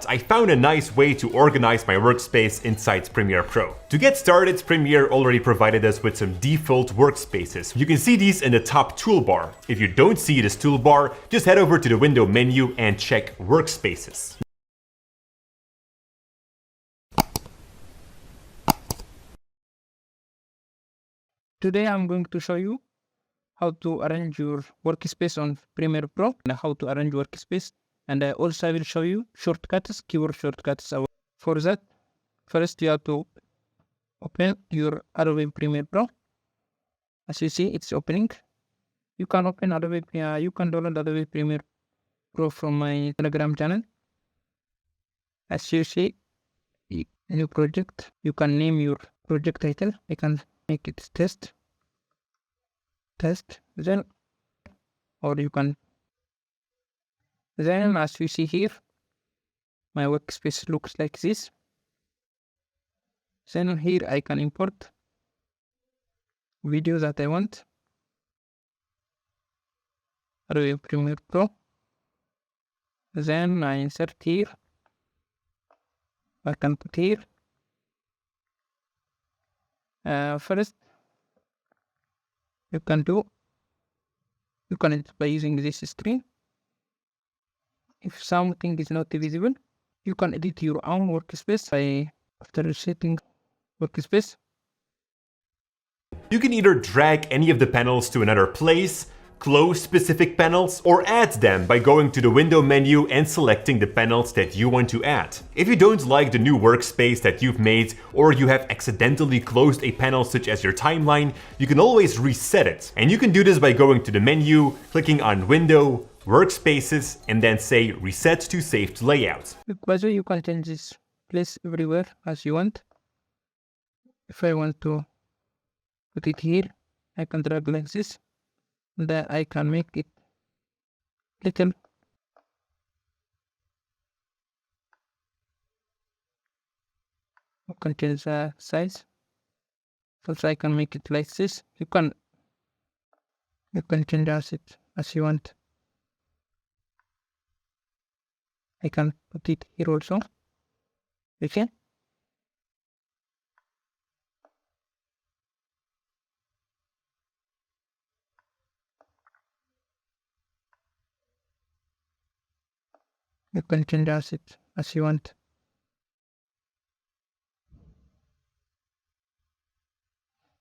I found a nice way to organize my workspace inside Premiere Pro. To get started, Premiere already provided us with some default workspaces. You can see these in the top toolbar. If you don't see this toolbar, just head over to the window menu and check Workspaces. Today I'm going to show you how to arrange your workspace on Premiere Pro and how to arrange workspace, and also I will show you shortcuts, keyboard shortcuts. For that, first you have to open your Adobe Premiere Pro. As you see, it's opening. You can open you can download Adobe Premiere Pro from my Telegram channel. As you see, new project. You can name your project title. I can make it test, then, or you can, then as you see here, my workspace looks like this. Then here I can import video that I want. Adobe Premiere Pro. Then I insert here. I can put here. First, you can edit by using this screen. If something is not visible, you can edit your own workspace by after setting workspace. You can either drag any of the panels to another place, close specific panels, or add them by going to the window menu and selecting the panels that you want to add. If you don't like the new workspace that you've made, or you have accidentally closed a panel such as your timeline, you can always reset it. And you can do this by going to the menu, clicking on Window, Workspaces, and then say Reset to Saved Layout. By the way, you can change this place everywhere as you want. If I want to put it here, I can drag like this. Then I can make it little. You can change the size. Also I can make it like this. You can change it as you want. I can put it here also. Okay. You can change it as you want.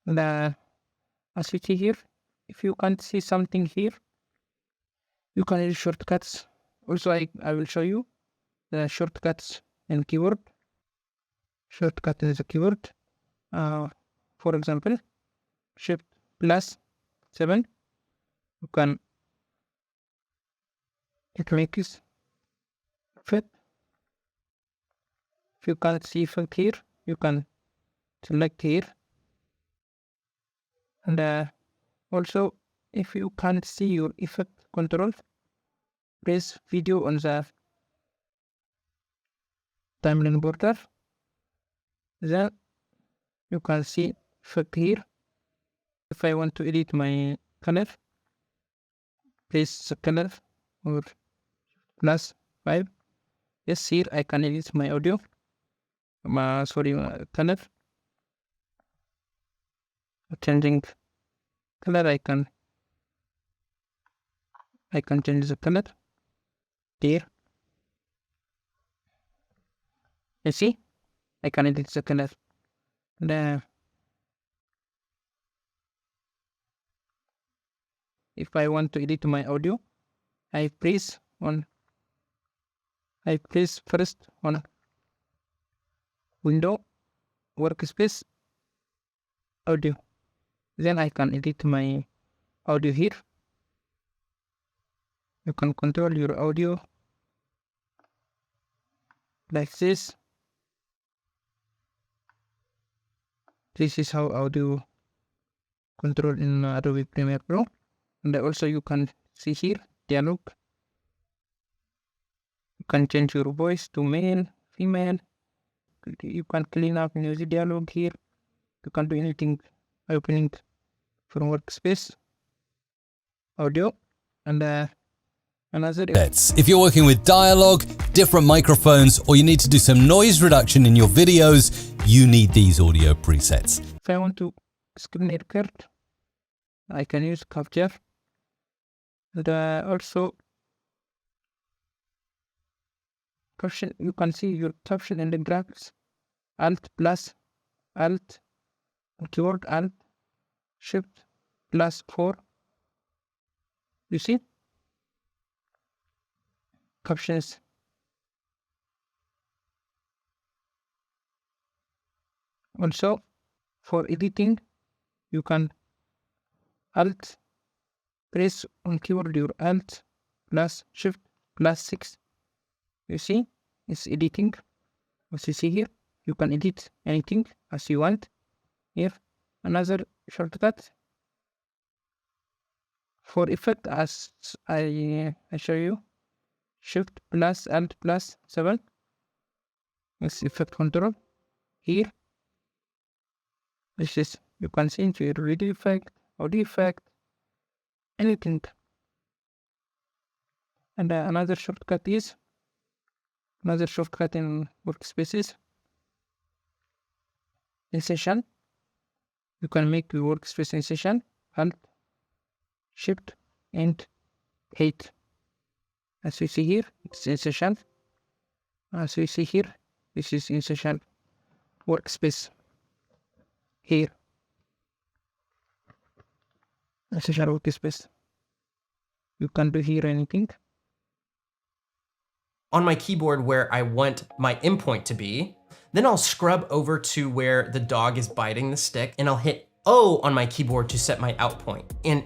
And as you see here, if you can't see something here, you can use shortcuts. Also, I will show you the shortcuts in keyboard. Shortcut is a keyboard. For example, Shift +7. You can make it fit. If you can't see effect here, you can select here. And also, if you can't see your effect control, press video on the timeline border. Then you can see effect here. If I want to edit my color, press the color or +5. Yes, here I can edit my audio. Color. Changing color, I can change the color here. You see, I can edit the color. If I want to edit my audio, I press first on Window, Workspace, Audio. Then I can edit my audio here. You can control your audio like this. This is how audio control in Adobe Premiere Pro. And also you can see here dialog. You can change your voice to male, female. You can clean up music dialog here. You can do anything opening from workspace, audio, and Another If you're working with dialogue, different microphones, or you need to do some noise reduction in your videos, you need these audio presets. if I want to screen record, I can use capture. And also caption, you can see your caption in the graphics. Alt plus Alt, keyboard Alt Shift plus 4. You see captions. Also for editing, you can Alt press on keyboard your Alt plus Shift plus 6. You see it's editing. As you see here, you can edit anything as you want. Here another shortcut for effect, as I show you. Shift plus Alt plus 7. It's effect control. Here this is, you can change your video effect, audio effect, anything. And another shortcut in workspaces, in session. You can make your workspace in session. Alt Shift and 8. As you see here, it's in session. As you see here, this is in session workspace. Here, in session workspace, you can do here anything. On my keyboard where I want my endpoint to be, then I'll scrub over to where the dog is biting the stick, and I'll hit O on my keyboard to set my out point. And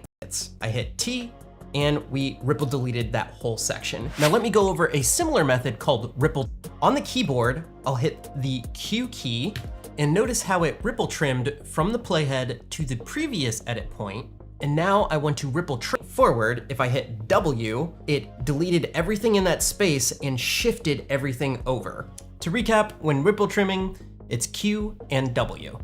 I hit T, and we ripple deleted that whole section. Now let me go over a similar method called ripple. On the keyboard, I'll hit the Q key, and notice how it ripple trimmed from the playhead to the previous edit point. And now I want to ripple trim forward. If I hit W, it deleted everything in that space and shifted everything over. To recap, when ripple trimming, it's Q and W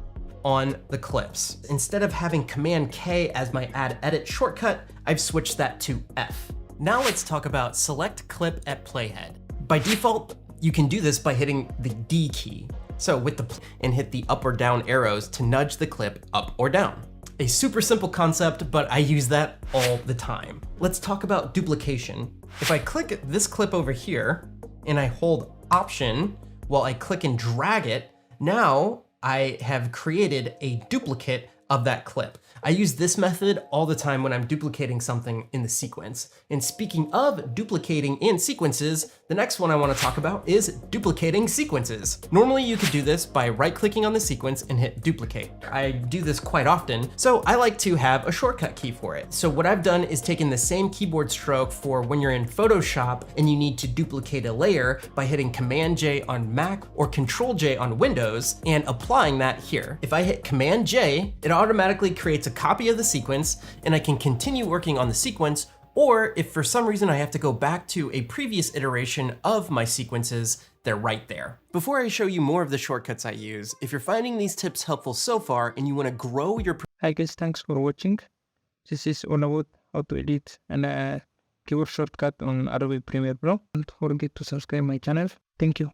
on the clips. Instead of having Command K as my add edit shortcut, I've switched that to F. Now let's talk about select clip at playhead. By default, you can do this by hitting the D key. So with and hit the up or down arrows to nudge the clip up or down. A super simple concept, but I use that all the time. Let's talk about duplication. If I click this clip over here and I hold Option while I click and drag it, now I have created a duplicate of that clip. I use this method all the time when I'm duplicating something in the sequence. And speaking of duplicating in sequences, the next one I want to talk about is duplicating sequences. Normally you could do this by right-clicking on the sequence and hit duplicate. I do this quite often, so I like to have a shortcut key for it. So what I've done is taken the same keyboard stroke for when you're in Photoshop and you need to duplicate a layer by hitting Command J on Mac or Control J on Windows and applying that here. If I hit Command J, it automatically creates a copy of the sequence and I can continue working on the sequence, or if for some reason I have to go back to a previous iteration of my sequences, they're right there. Before I show you more of the shortcuts I use, if you're finding these tips helpful so far and you want to grow your... Hi guys, thanks for watching. This is all about how to edit and keyboard shortcut on Adobe Premiere Pro. Don't forget to subscribe my channel. Thank you.